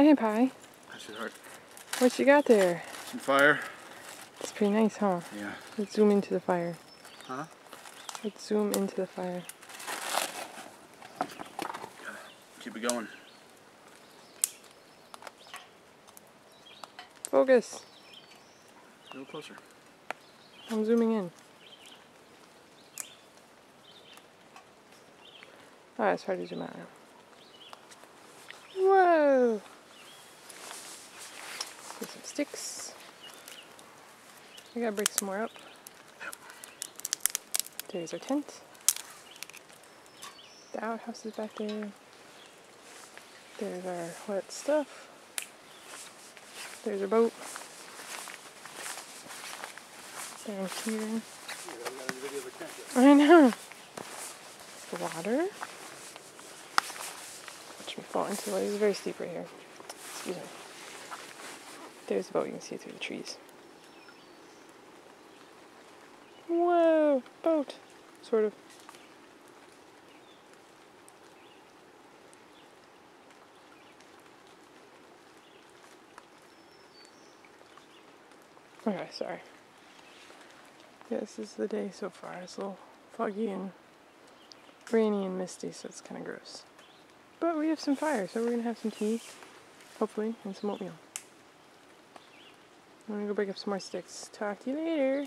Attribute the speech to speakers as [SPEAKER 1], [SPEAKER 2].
[SPEAKER 1] Hi, Pie.
[SPEAKER 2] Hi, sweetheart.
[SPEAKER 1] What you got there?
[SPEAKER 2] Some fire.
[SPEAKER 1] It's pretty nice, huh?
[SPEAKER 2] Yeah.
[SPEAKER 1] Let's zoom into the fire.
[SPEAKER 2] Huh?
[SPEAKER 1] Let's zoom into the fire.
[SPEAKER 2] Keep it going.
[SPEAKER 1] Focus.
[SPEAKER 2] A little closer.
[SPEAKER 1] I'm zooming in. Oh, it's hard to zoom out now. Whoa! Get some sticks. I gotta break some more up. There's our tent. The outhouse is back there. There's our wet stuff. There's our boat. Down here. I know. The water. Watch me fall into the water. It's very steep right here. Excuse me. There's the boat. You can see it through the trees. Whoa! Boat. Sort of. Okay, sorry. Yeah, this is the day so far. It's a little foggy and rainy and misty, so it's kind of gross. But we have some fire, so we're going to have some tea, hopefully, and some oatmeal. I'm going to go break up some more sticks. Talk to you later.